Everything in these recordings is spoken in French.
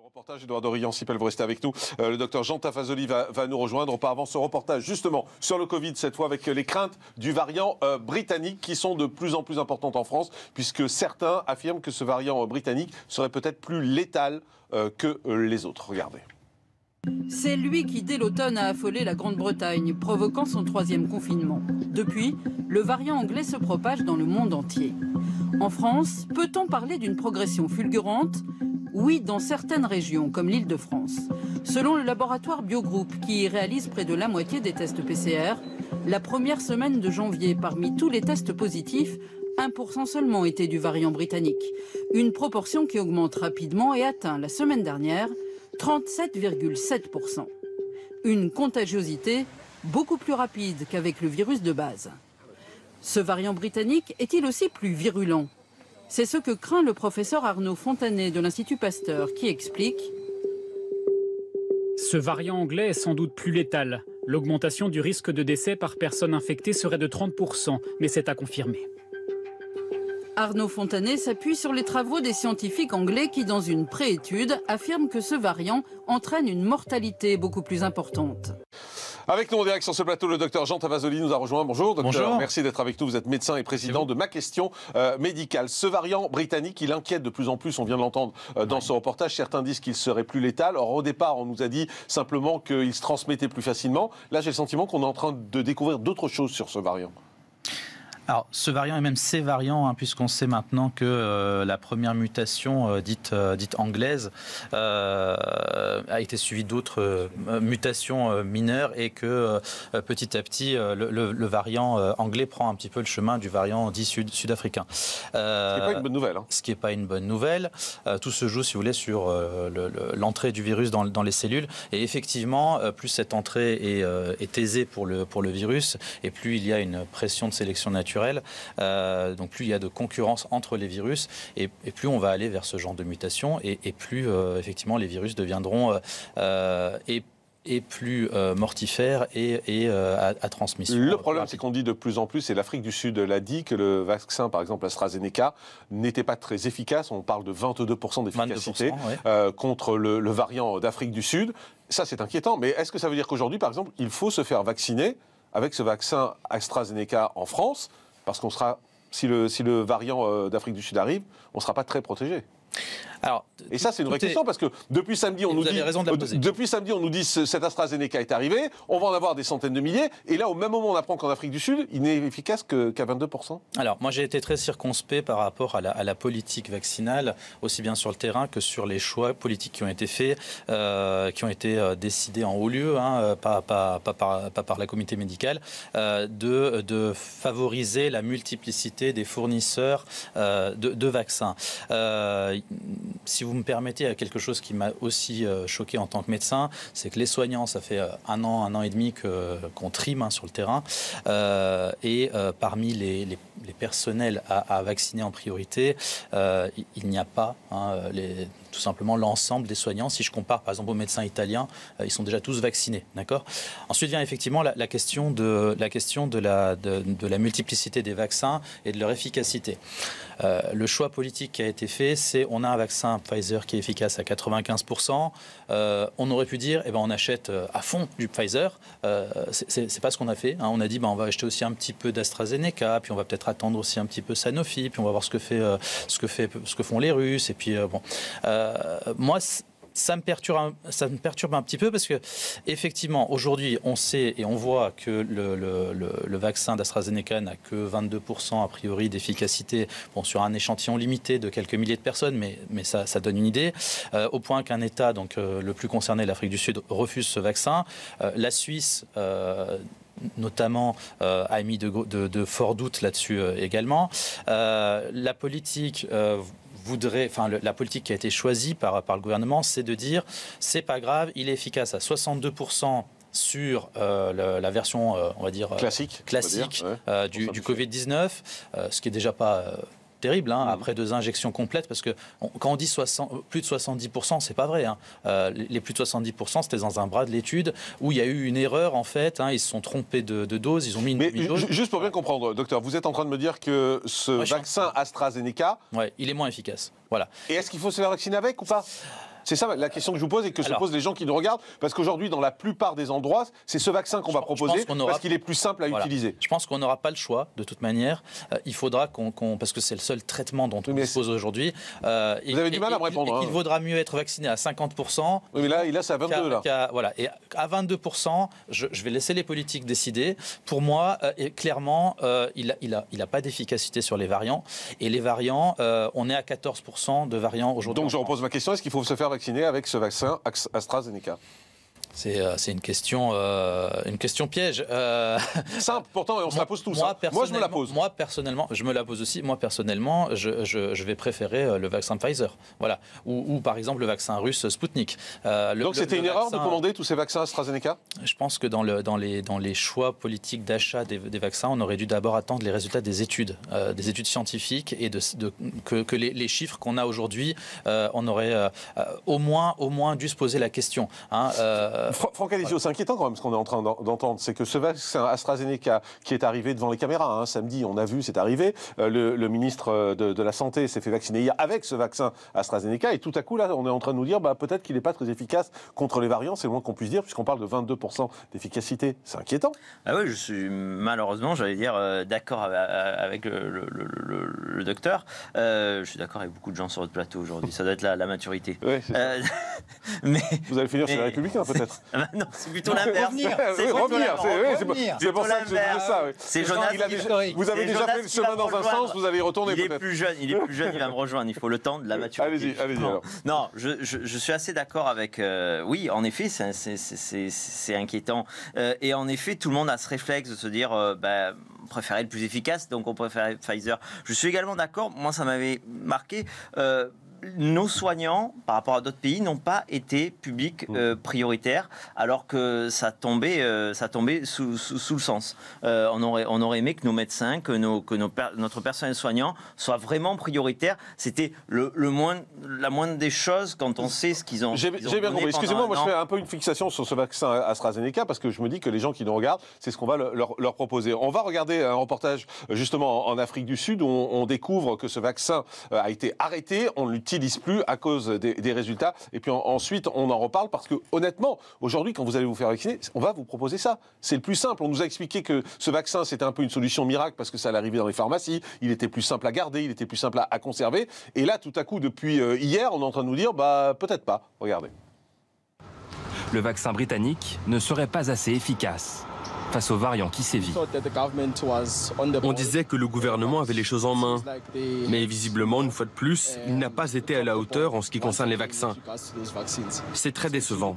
Reportage, Eduardo Riancipel, vous restez avec nous. Le docteur Jean Tafazoli va nous rejoindre. Auparavant, ce reportage justement sur le Covid, cette fois avec les craintes du variant britannique qui sont de plus en plus importantes en France, puisque certains affirment que ce variant britannique serait peut-être plus létal que les autres. Regardez. C'est lui qui, dès l'automne, a affolé la Grande-Bretagne, provoquant son 3e confinement. Depuis, le variant anglais se propage dans le monde entier. En France, peut-on parler d'une progression fulgurante ? Oui, dans certaines régions, comme l'Île-de-France. Selon le laboratoire Biogroup, qui réalise près de la moitié des tests PCR, la première semaine de janvier, parmi tous les tests positifs, 1% seulement étaient du variant britannique. Une proportion qui augmente rapidement et atteint la semaine dernière 37,7%. Une contagiosité beaucoup plus rapide qu'avec le virus de base. Ce variant britannique est-il aussi plus virulent ? C'est ce que craint le professeur Arnaud Fontanet de l'Institut Pasteur, qui explique: ce variant anglais est sans doute plus létal. L'augmentation du risque de décès par personne infectée serait de 30%, mais c'est à confirmer. Arnaud Fontanet s'appuie sur les travaux des scientifiques anglais qui, dans une préétude, affirment que ce variant entraîne une mortalité beaucoup plus importante. Avec nous en direct sur ce plateau, le docteur Jean Tafazoli nous a rejoint. Bonjour docteur, bonjour. Merci d'être avec nous. Vous êtes médecin et président de Ma Question Médicale. Ce variant britannique, il inquiète de plus en plus, on vient de l'entendre dans ce reportage. Certains disent qu'il serait plus létal. Or, au départ, on nous a dit simplement qu'il se transmettait plus facilement. Là, j'ai le sentiment qu'on est en train de découvrir d'autres choses sur ce variant. Alors, ce variant et même ces variants, puisqu'on sait maintenant que la première mutation dite anglaise a été suivie d'autres mutations mineures et que petit à petit, le variant anglais prend un petit peu le chemin du variant dit sud-africain. Ce qui n'est pas une bonne nouvelle. Ce qui n'est pas une bonne nouvelle. Tout se joue, si vous voulez, sur l'entrée du virus dans les cellules. Et effectivement, plus cette entrée est aisée pour le virus, et plus il y a une pression de sélection naturelle. Donc plus il y a de concurrence entre les virus et plus on va aller vers ce genre de mutation et plus effectivement les virus deviendront et plus mortifères et à transmission. Le problème, c'est qu'on dit de plus en plus, et l'Afrique du Sud l'a dit, que le vaccin, par exemple AstraZeneca, n'était pas très efficace. On parle de 22% d'efficacité 22%, ouais. Contre le variant d'Afrique du Sud. Ça, c'est inquiétant. Mais est-ce que ça veut dire qu'aujourd'hui, par exemple, il faut se faire vacciner avec ce vaccin AstraZeneca en France ? Parce qu'on sera, si le variant d'Afrique du Sud arrive, on ne sera pas très protégé. Alors, et ça, c'est une vraie question, parce que depuis samedi, on nous dit cet AstraZeneca est arrivé, on va en avoir des centaines de milliers, et là, au même moment, on apprend qu'en Afrique du Sud, il n'est efficace qu'à 22%. Alors, moi, j'ai été très circonspect par rapport à la politique vaccinale, aussi bien sur le terrain que sur les choix politiques qui ont été faits, qui ont été décidés en haut lieu, pas par la comité médicale, de favoriser la multiplicité des fournisseurs de vaccins. Si vous me permettez, il y a quelque chose qui m'a aussi choqué en tant que médecin, c'est que les soignants, ça fait un an et demi qu'on trime sur le terrain. Parmi les personnels à vacciner en priorité, il n'y a pas tout simplement l'ensemble des soignants. Si je compare par exemple aux médecins italiens, ils sont déjà tous vaccinés, d'accord ? Ensuite vient effectivement la question de la multiplicité des vaccins et de leur efficacité. Le choix politique qui a été fait, c'est on a un vaccin Pfizer qui est efficace à 95%. On aurait pu dire, on achète à fond du Pfizer. C'est pas ce qu'on a fait. On a dit, on va acheter aussi un petit peu d'AstraZeneca, puis on va peut-être attendre aussi un petit peu Sanofi, puis on va voir ce que font les Russes. Et puis moi, ça me perturbe un petit peu parce que effectivement aujourd'hui on sait et on voit que le vaccin d'AstraZeneca n'a que 22% a priori d'efficacité sur un échantillon limité de quelques milliers de personnes, mais ça donne une idée, au point qu'un État, donc le plus concerné, l'Afrique du Sud, refuse ce vaccin. La Suisse notamment a émis de forts doutes là-dessus également. La politique la politique qui a été choisie par le gouvernement, c'est de dire c'est pas grave, il est efficace à 62% sur la version, on va dire, classique du Covid-19, ce qui est déjà pas terrible, après 2 injections complètes, parce que quand on dit plus de 70%, c'est pas vrai. Les plus de 70%, c'était dans un bras de l'étude où il y a eu une erreur, en fait. Ils se sont trompés de dose, ils ont mis une demi-dose. Juste pour bien comprendre, docteur, vous êtes en train de me dire que ce vaccin AstraZeneca... il est moins efficace. Voilà. Et est-ce qu'il faut se faire vacciner avec ou pas ? C'est ça la question que je vous pose et que se posent les gens qui nous regardent, parce qu'aujourd'hui, dans la plupart des endroits, c'est ce vaccin qu'on va proposer parce qu'il est plus simple à utiliser. Je pense qu'on n'aura pas le choix, de toute manière. Il faudra parce que c'est le seul traitement dont on dispose aujourd'hui. Vous avez du mal à me répondre. Il vaudra mieux être vacciné à 50%. Oui, mais là, c'est à 22%. Voilà. Et à 22%, je vais laisser les politiques décider. Pour moi, clairement, il n'a pas d'efficacité sur les variants. Et les variants, on est à 14% de variants aujourd'hui. Donc je repose ma question, est-ce qu'il faut se faire vacciner avec ce vaccin AstraZeneca ? C'est une question piège. Simple, pourtant, on se la pose tous. Moi, je me la pose. Moi, personnellement, je me la pose aussi. Moi, personnellement, je vais préférer le vaccin Pfizer. Voilà. Ou par exemple, le vaccin russe Sputnik. Donc, c'était une erreur de commander tous ces vaccins AstraZeneca ? Je pense que dans les choix politiques d'achat des vaccins, on aurait dû d'abord attendre les résultats des études scientifiques et que les chiffres qu'on a aujourd'hui, on aurait au moins dû se poser la question. Franck Alizio, c'est inquiétant quand même ce qu'on est en train d'entendre, c'est que ce vaccin AstraZeneca qui est arrivé devant les caméras, samedi, on a vu, c'est arrivé, le ministre de la Santé s'est fait vacciner hier avec ce vaccin AstraZeneca, et tout à coup, là, on est en train de nous dire, peut-être qu'il n'est pas très efficace contre les variants, c'est le moins qu'on puisse dire, puisqu'on parle de 22% d'efficacité. C'est inquiétant. Ah oui, je suis malheureusement, j'allais dire, d'accord avec le docteur. Je suis d'accord avec beaucoup de gens sur votre plateau aujourd'hui, ça doit être la maturité. Oui, mais vous allez finir chez les Républicains, peut-être. Non, c'est plutôt l'inverse. C'est pour ça que je disais ça. Oui. C'est Jonas. Vous avez déjà fait le chemin dans un sens, vous allez y retourner peut-être. Il est plus jeune, il va me rejoindre. Il faut le temps de la maturité. Allez-y alors. Non, je suis assez d'accord avec... oui, en effet, c'est inquiétant. Et en effet, tout le monde a ce réflexe de se dire... préférer le plus efficace, donc on préfère Pfizer. Je suis également d'accord, moi ça m'avait marqué... nos soignants, par rapport à d'autres pays, n'ont pas été publics prioritaires, alors que ça tombait sous le sens. On aurait aimé que nos médecins, notre personnel soignant soit vraiment prioritaire. C'était la moindre des choses quand on sait ce qu'ils ont. J'ai bien compris. Excusez-moi, moi je fais un peu une fixation sur ce vaccin AstraZeneca parce que je me dis que les gens qui nous regardent, c'est ce qu'on va leur proposer. On va regarder un reportage justement en Afrique du Sud où on découvre que ce vaccin a été arrêté. On l'utilise plus à cause des résultats. Et puis ensuite, on en reparle parce que honnêtement, aujourd'hui, quand vous allez vous faire vacciner, on va vous proposer ça. C'est le plus simple. On nous a expliqué que ce vaccin, c'était un peu une solution miracle parce que ça allait arriver dans les pharmacies. Il était plus simple à garder, il était plus simple à conserver. Et là, tout à coup, depuis hier, on est en train de nous dire, peut-être pas. Regardez. Le vaccin britannique ne serait pas assez efficace face aux variants qui sévit. On disait que le gouvernement avait les choses en main, mais visiblement, une fois de plus, il n'a pas été à la hauteur en ce qui concerne les vaccins. C'est très décevant.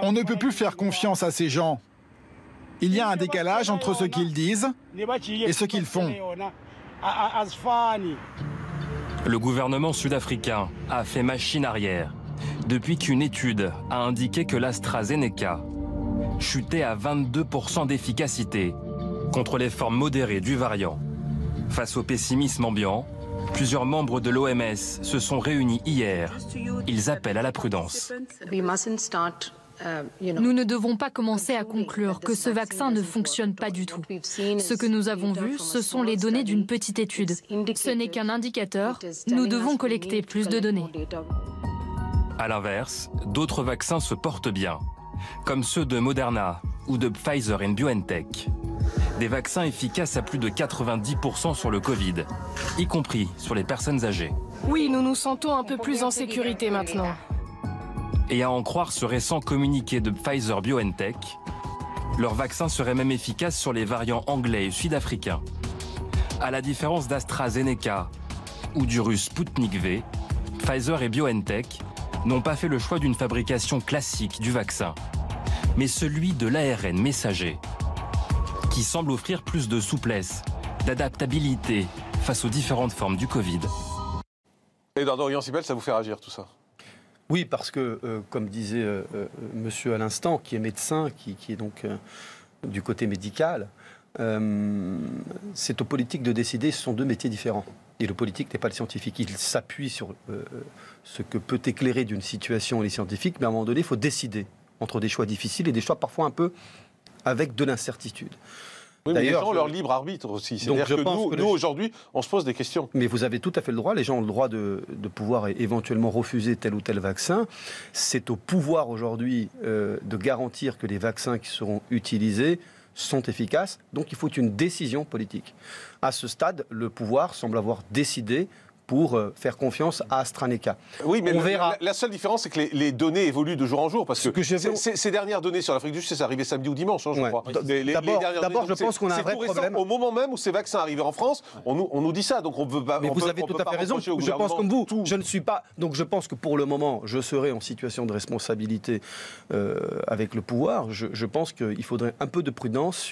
On ne peut plus faire confiance à ces gens. Il y a un décalage entre ce qu'ils disent et ce qu'ils font. Le gouvernement sud-africain a fait machine arrière depuis qu'une étude a indiqué que l'AstraZeneca chutait à 22% d'efficacité contre les formes modérées du variant. Face au pessimisme ambiant, plusieurs membres de l'OMS se sont réunis hier. Ils appellent à la prudence. Nous ne devons pas commencer à conclure que ce vaccin ne fonctionne pas du tout. Ce que nous avons vu, ce sont les données d'une petite étude. Ce n'est qu'un indicateur. Nous devons collecter plus de données. À l'inverse, d'autres vaccins se portent bien, comme ceux de Moderna ou de Pfizer & BioNTech. Des vaccins efficaces à plus de 90% sur le Covid, y compris sur les personnes âgées. Oui, nous nous sentons un peu plus en sécurité maintenant. Et à en croire ce récent communiqué de Pfizer & BioNTech, leur vaccin serait même efficace sur les variants anglais et sud-africains. À la différence d'AstraZeneca ou du russe Sputnik V, Pfizer et BioNTech n'ont pas fait le choix d'une fabrication classique du vaccin, mais celui de l'ARN messager, qui semble offrir plus de souplesse, d'adaptabilité face aux différentes formes du Covid. Eduardo Orion-Sibel, ça vous fait réagir tout ça? Oui, parce que, comme disait monsieur à l'instant, qui est médecin, qui est donc du côté médical, c'est aux politiques de décider, ce sont deux métiers différents. Et le politique n'est pas le scientifique. Il s'appuie sur ce que peut éclairer d'une situation les scientifiques, mais à un moment donné, il faut décider entre des choix difficiles et des choix parfois un peu avec de l'incertitude. Oui, mais les gens ont leur libre arbitre aussi. C'est-à-dire que nous aujourd'hui, on se pose des questions. Mais vous avez tout à fait le droit. Les gens ont le droit de pouvoir éventuellement refuser tel ou tel vaccin. C'est au pouvoir aujourd'hui de garantir que les vaccins qui seront utilisés sont efficaces. Donc il faut une décision politique. À ce stade, le pouvoir semble avoir décidé pour faire confiance à AstraZeneca. Oui, mais la seule différence, c'est que les données évoluent de jour en jour. Parce que ces dernières données sur l'Afrique du Sud, c'est arrivé samedi ou dimanche, je crois. D'abord, je pense qu'on a un vrai problème. Au moment même où ces vaccins arrivent en France, on nous dit ça. Donc on veut pas. Mais vous avez tout à fait raison. Je pense comme vous. Je ne suis pas. Donc je pense que pour le moment, je serai en situation de responsabilité avec le pouvoir. Je pense qu'il faudrait un peu de prudence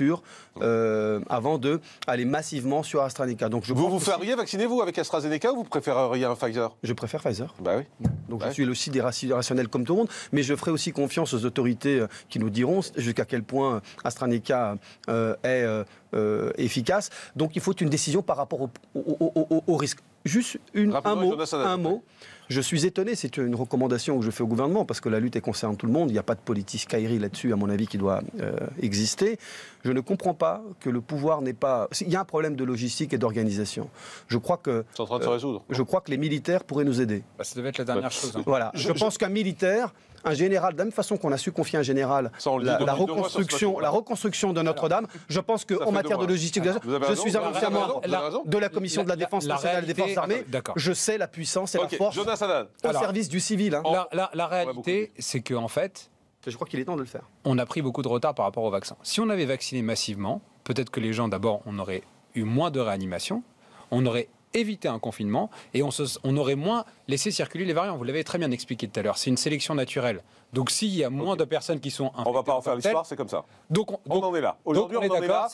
avant de aller massivement sur AstraZeneca. Donc vous feriez vacciner vous avec AstraZeneca ou vous préféreriez un Pfizer? Je préfère Pfizer. Bah oui. Donc je suis aussi rationnel comme tout le monde, mais je ferai aussi confiance aux autorités qui nous diront jusqu'à quel point AstraZeneca est efficace. Donc il faut une décision par rapport au risque. Juste un mot. Je suis étonné, c'est une recommandation que je fais au gouvernement, parce que la lutte concerne tout le monde, il n'y a pas de politiscaillerie là-dessus, à mon avis, qui doit exister. Je ne comprends pas que le pouvoir n'ait pas... Il y a un problème de logistique et d'organisation. Je crois que... C'est en train de se résoudre. Je crois que les militaires pourraient nous aider. Ça devait être la dernière chose. Hein. Voilà. Je pense qu'un militaire... Un général, de la même façon qu'on a su confier un général la reconstruction de Notre-Dame, je pense qu'en matière de logistique, je suis un ancien membre de la commission de la défense nationale et des forces armées, je sais la puissance et la force au service du civil. Hein. La réalité, c'est qu'en fait, je crois qu'il est temps de le faire. On a pris beaucoup de retard par rapport au vaccin. Si on avait vacciné massivement, peut-être que les gens, d'abord, on aurait eu moins de réanimation, on aurait éviter un confinement et on aurait moins laissé circuler les variants. Vous l'avez très bien expliqué tout à l'heure. C'est une sélection naturelle. Donc s'il y a moins de personnes qui sont infectées... On ne va pas en faire l'histoire, c'est comme ça. Donc on en est là. Aujourd'hui, on en est là.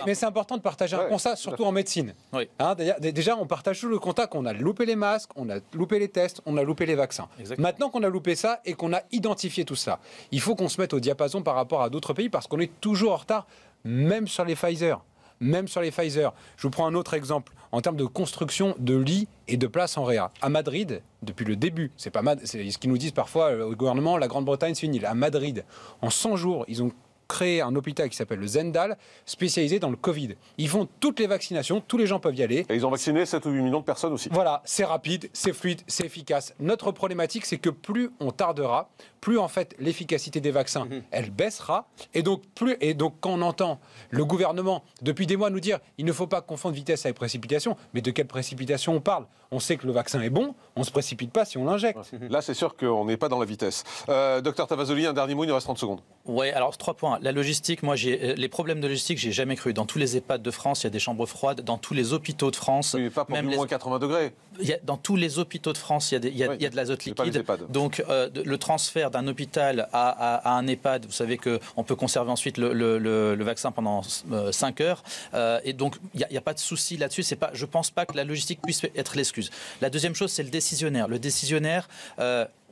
Mais c'est important de partager un constat, surtout en médecine. Oui. Hein, déjà, on partage tout le constat qu'on a loupé les masques, on a loupé les tests, on a loupé les vaccins. Exactement. Maintenant qu'on a loupé ça et qu'on a identifié tout ça, il faut qu'on se mette au diapason par rapport à d'autres pays parce qu'on est toujours en retard, même sur les Pfizer. Je vous prends un autre exemple en termes de construction de lits et de places en réa. À Madrid, depuis le début, c'est ce qu'ils nous disent parfois au gouvernement, la Grande-Bretagne, c'est une île. À Madrid, en 100 jours, ils ont créé un hôpital qui s'appelle le Zendal, spécialisé dans le Covid. Ils font toutes les vaccinations, tous les gens peuvent y aller. Et ils ont vacciné 7 ou 8 millions de personnes aussi. Voilà, c'est rapide, c'est fluide, c'est efficace. Notre problématique, c'est que plus on tardera, plus en fait l'efficacité des vaccins, elle baissera. Et donc quand on entend le gouvernement depuis des mois nous dire il ne faut pas confondre vitesse avec précipitation, mais de quelle précipitation on parle? On sait que le vaccin est bon, on ne se précipite pas si on l'injecte. Là, c'est sûr qu'on n'est pas dans la vitesse. Docteur Tavazoli, un dernier mot, il nous reste 30 secondes. Oui, alors 3 points. La logistique, moi, les problèmes de logistique, j'ai jamais cru. Dans tous les EHPAD de France, il y a des chambres froides. Dans tous les hôpitaux de France... Oui, mais pas pour même moins 80 degrés. Dans tous les hôpitaux de France, il y a de l'azote liquide. Donc, le transfert d'un hôpital à un EHPAD, vous savez qu'on peut conserver ensuite le vaccin pendant 5 heures. Et donc, il n'y a pas de souci là-dessus. Je ne pense pas que la logistique puisse être l'excuse. La deuxième chose, c'est le décisionnaire. Le décisionnaire...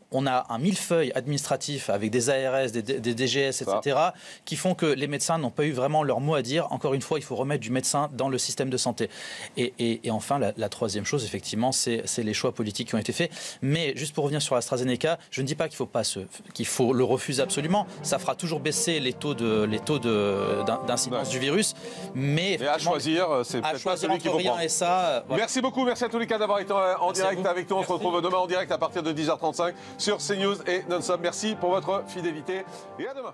on a un millefeuille administratif avec des ARS, des DGS, etc., qui font que les médecins n'ont pas eu vraiment leur mot à dire. Encore une fois, il faut remettre du médecin dans le système de santé. Et enfin, la troisième chose, effectivement, c'est les choix politiques qui ont été faits. Mais juste pour revenir sur AstraZeneca, je ne dis pas qu'il faut le refuser absolument. Ça fera toujours baisser les taux d'incidence du virus. Mais à choisir, c'est peut-être pas celui qu'il faut prendre. Et ça, voilà. Merci beaucoup, merci à tous les cas d'avoir été en direct avec nous. On se retrouve demain en direct à partir de 10h35. Sur CNews et Non-Stop. Merci pour votre fidélité et à demain.